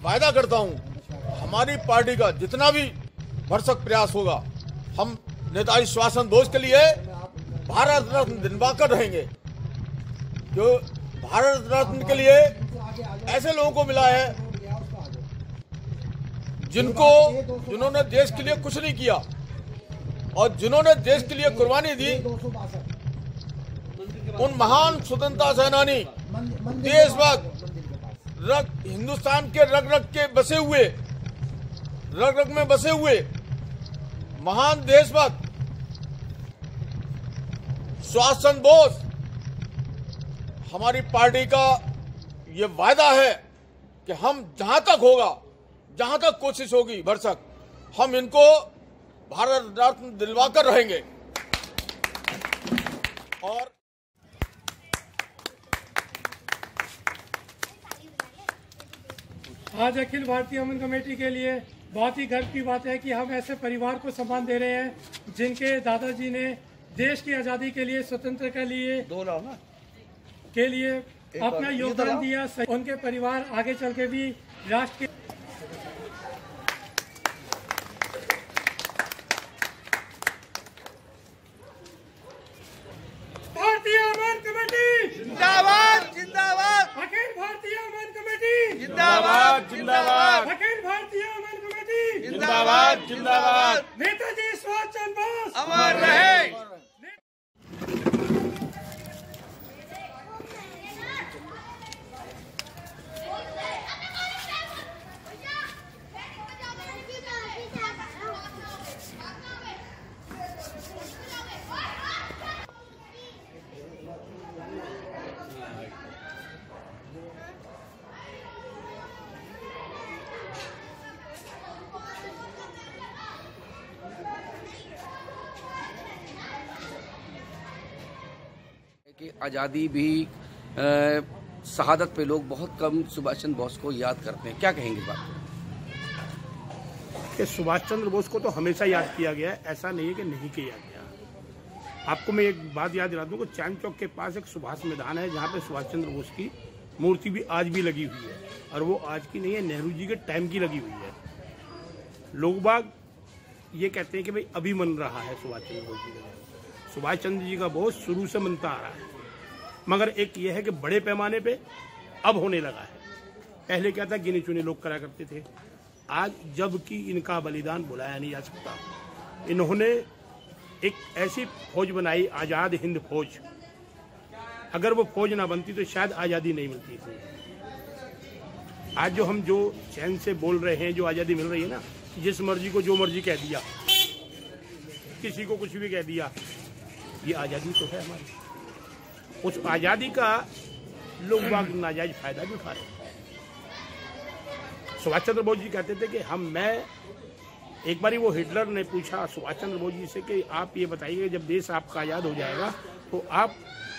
वायदा करता हूं, हमारी पार्टी का जितना भी भरसक प्रयास होगा, हम नेताजी सुभाष चंद्र बोस के लिए भारत रत्न दिलवाकर रहेंगे। जो भारत रत्न के लिए ऐसे लोगों को मिला है जिन्होंने देश के लिए कुछ नहीं किया और जिन्होंने देश के लिए कुर्बानी दी। उन महान स्वतंत्रता सेनानी, देशभक्त, हिंदुस्तान के रग रग में बसे हुए महान देशभक्त सुभाष चंद्र बोस, हमारी पार्टी का ये वायदा है कि हम जहां तक कोशिश होगी भरसक, हम इनको भारत रत्न दिलवाकर रहेंगे। और आज अखिल भारतीय अमन कमेटी के लिए बहुत ही गर्व की बात है कि हम ऐसे परिवार को सम्मान दे रहे हैं जिनके दादाजी ने देश की आज़ादी के लिए, स्वतंत्र के लिए अपना योगदान दिया। उनके परिवार आगे चल के भी राष्ट्र के भारतीय अमन कमेटी जिंदाबाद जिंदाबाद, अखिल भारतीय अमन कमेटी जिंदाबाद जिंदाबाद, अखिल भारतीय अमन कमेटी जिंदाबाद जिंदाबाद, नेताजी सुभाष चंद्र बोस अमर रहे। कि आज़ादी भी शहादत पे लोग बहुत कम सुभाष चंद्र बोस को याद करते हैं, क्या कहेंगे इस बात पे? कि सुभाष चंद्र बोस को तो हमेशा याद किया गया है, ऐसा नहीं है कि नहीं किया गया। आपको मैं एक बात याद दिला दूं कि चांद चौक के पास एक सुभाष मैदान है जहां पे सुभाष चंद्र बोस की मूर्ति भी आज भी लगी हुई है, और वो आज की नहीं है, नेहरू जी के टाइम की लगी हुई है। लोग बाग ये कहते हैं कि भाई अभी मन रहा है सुभाष चंद्र बोस जी का। सुभाष चंद्र जी का बोस शुरू से मनता आ रहा है, मगर एक ये है कि बड़े पैमाने पे अब होने लगा है। पहले क्या था, गिने चुने लोग करा करते थे। आज जबकि इनका बलिदान भुलाया नहीं जा सकता। इन्होंने एक ऐसी फौज बनाई, आज़ाद हिंद फौज। अगर वो फौज ना बनती तो शायद आज़ादी नहीं मिलती थी। आज जो हम चैन से बोल रहे हैं, जो आज़ादी मिल रही है ना, जिस मर्जी को जो मर्जी कह दिया, किसी को कुछ भी कह दिया, ये आज़ादी तो है हमारी। उस आज़ादी का लोग बाग नाजायज फायदा भी उठा रहे हैं। सुभाष चंद्र बोस जी कहते थे कि एक बारी वो हिटलर ने पूछा सुभाष चंद्र बोस जी से कि आप ये बताइए जब देश आपका आज़ाद हो जाएगा तो आप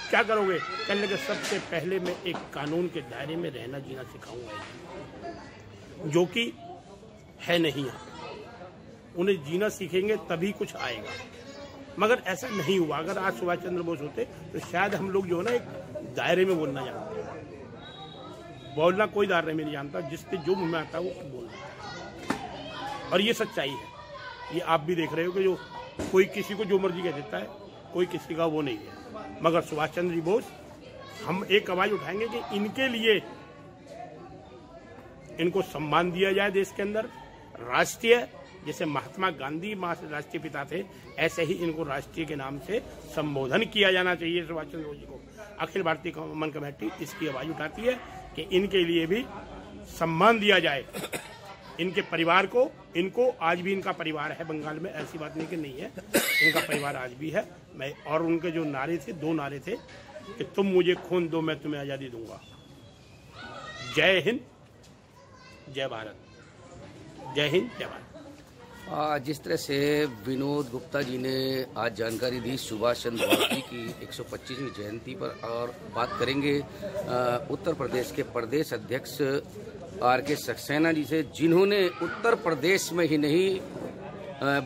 क्या करोगे? कहने लगे सबसे पहले मैं एक कानून के दायरे में रहना जीना सिखाऊंगा, जो कि है नहीं यहाँ। उन्हें जीना सीखेंगे तभी कुछ आएगा, मगर ऐसा नहीं हुआ। अगर आज सुभाष चंद्र बोस होते तो शायद हम लोग जो है ना एक दायरे में बोलना जानते हैं। बोलना कोई दायरे में नहीं जानता, जिससे जो मुंह में आता है वो बोलना। और ये सच्चाई है, ये आप भी देख रहे हो कि जो कोई किसी को जो मर्जी कह देता है, कोई किसी का वो नहीं है। मगर सुभाष चंद्र जी बोस, हम एक आवाज उठाएंगे कि इनके लिए इनको सम्मान दिया जाए देश के अंदर। राष्ट्रीय, जैसे महात्मा गांधी राष्ट्रीय पिता थे, ऐसे ही इनको राष्ट्रीय के नाम से संबोधन किया जाना चाहिए सुभाष चंद्र बोस जी को। अखिल भारतीय अमन कमेटी इसकी आवाज उठाती है कि इनके लिए भी सम्मान दिया जाए। इनके परिवार को, इनको आज भी इनका परिवार है बंगाल में, ऐसी बात नहीं कि नहीं है, इनका परिवार आज भी है। और उनके जो नारे थे, 2 नारे थे कि तुम मुझे खून दो मैं तुम्हें आज़ादी दूंगा। जय हिंद, जय भारत। जय हिंद, जय भारत। जिस तरह से विनोद गुप्ता जी ने आज जानकारी दी सुभाष चंद्र बोस जी की 125वीं जयंती पर, और बात करेंगे उत्तर प्रदेश के प्रदेश अध्यक्ष आर.के. सक्सेना जी से, जिन्होंने उत्तर प्रदेश में ही नहीं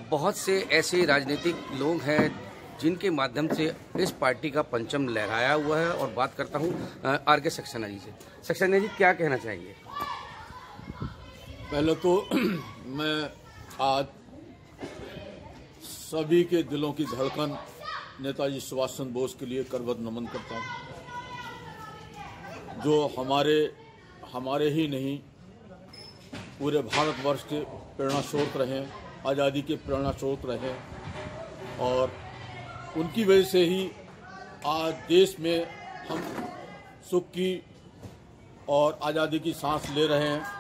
बहुत से ऐसे राजनीतिक लोग हैं जिनके माध्यम से इस पार्टी का परचम लहराया हुआ है। और बात करता हूं आर.के. सक्सेना जी से। सक्सेना जी, क्या कहना चाहिए? पहले तो मैं आज सभी के दिलों की धड़कन नेताजी सुभाष चंद्र बोस के लिए करवत नमन करता हूँ, जो हमारे ही नहीं पूरे भारतवर्ष के प्रेरणा स्रोत रहे, आज़ादी के प्रेरणा स्रोत रहे और उनकी वजह से ही आज देश में हम सुख की और आज़ादी की सांस ले रहे हैं।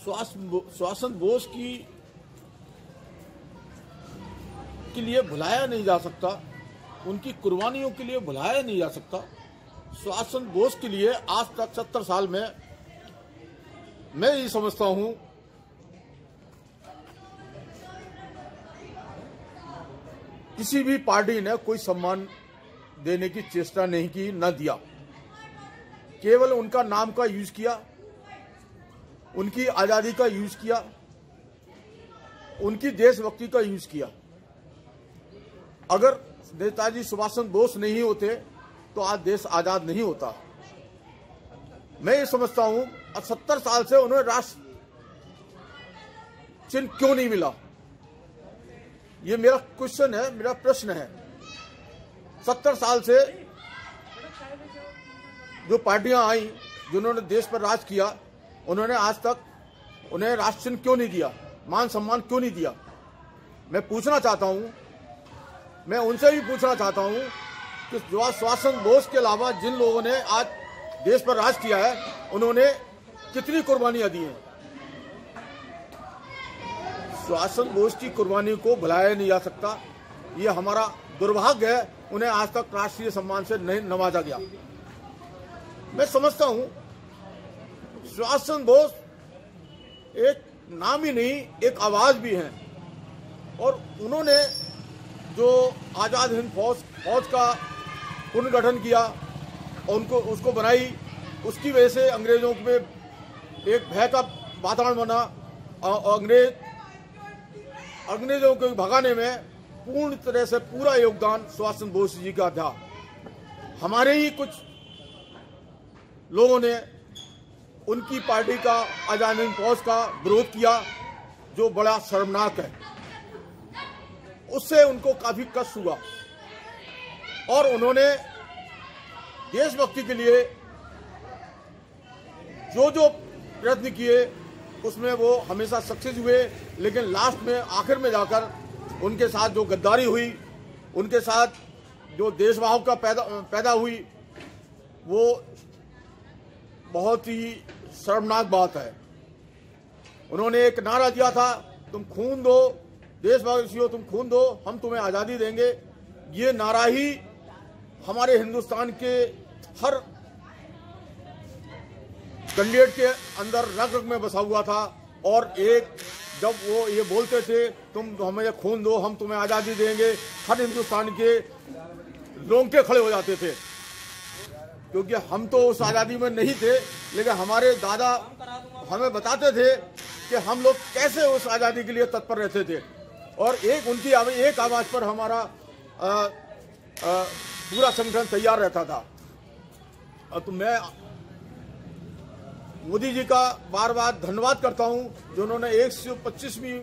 सुभाष चंद्र बोस के लिए भुलाया नहीं जा सकता, उनकी कुर्बानियों के लिए भुलाया नहीं जा सकता। सुभाष चंद्र बोस के लिए आज तक 70 साल में मैं ये समझता हूं किसी भी पार्टी ने कोई सम्मान देने की चेष्टा नहीं की, न दिया। केवल उनका नाम का यूज किया, उनकी आजादी का यूज किया, उनकी देशभक्ति का यूज किया। अगर नेताजी सुभाष चंद्र बोस नहीं होते तो आज देश आजाद नहीं होता। मैं ये समझता हूं 70 साल से उन्हें राष्ट्र चिन्ह क्यों नहीं मिला, ये मेरा क्वेश्चन है, मेरा प्रश्न है। 70 साल से जो पार्टियां आई जिन्होंने देश पर राज किया, उन्होंने आज तक उन्हें राष्ट्र चिन्ह क्यों नहीं दिया, मान सम्मान क्यों नहीं दिया। मैं पूछना चाहता हूं, मैं उनसे भी पूछना चाहता हूं कि सुभाष चंद्र बोस के अलावा जिन लोगों ने आज देश पर राज किया है, उन्होंने कितनी कुर्बानियां दी हैं। सुभाष चंद्र बोस की कुर्बानी को भुलाया नहीं जा सकता। ये हमारा दुर्भाग्य है, उन्हें आज तक राष्ट्रीय सम्मान से नहीं नवाजा गया। मैं समझता हूं सुभाष चंद्र बोस एक नाम ही नहीं, एक आवाज भी हैं और उन्होंने जो आजाद हिंद फौज का पुनर्गठन किया और उसको बनाई, उसकी वजह से अंग्रेजों में एक भय का वातावरण बना और अंग्रेजों को भगाने में पूर्ण तरह से पूरा योगदान सुभाष चंद्र बोस जी का था। हमारे ही कुछ लोगों ने उनकी पार्टी का, आजाद हिंद फौज का विरोध किया, जो बड़ा शर्मनाक है। उससे उनको काफी कष्ट हुआ और उन्होंने देशभक्ति के लिए जो प्रयत्न किए उसमें वो हमेशा सक्सेस हुए, लेकिन लास्ट में आखिर में जाकर उनके साथ जो गद्दारी हुई, उनके साथ जो देशभाव का पैदा हुई, वो बहुत ही शर्मनाक बात है। उन्होंने एक नारा दिया था, तुम खून दो देशवासियों, तुम खून दो, हम तुम्हें आज़ादी देंगे। ये नारा ही हमारे हिंदुस्तान के हर कैंडिडेट के अंदर रग रग में बसा हुआ था। और एक जब वो ये बोलते थे, तुम हमें खून दो, हम तुम्हें आज़ादी देंगे, हर हिंदुस्तान के रोंगटे खड़े हो जाते थे, क्योंकि हम तो उस आज़ादी में नहीं थे, लेकिन हमारे दादा हमें बताते थे कि हम लोग कैसे उस आज़ादी के लिए तत्पर रहते थे। और उनकी एक आवाज़ पर हमारा पूरा संगठन तैयार रहता था। तो मैं मोदी जी का बार बार धन्यवाद करता हूं, जिन्होंने 125वीं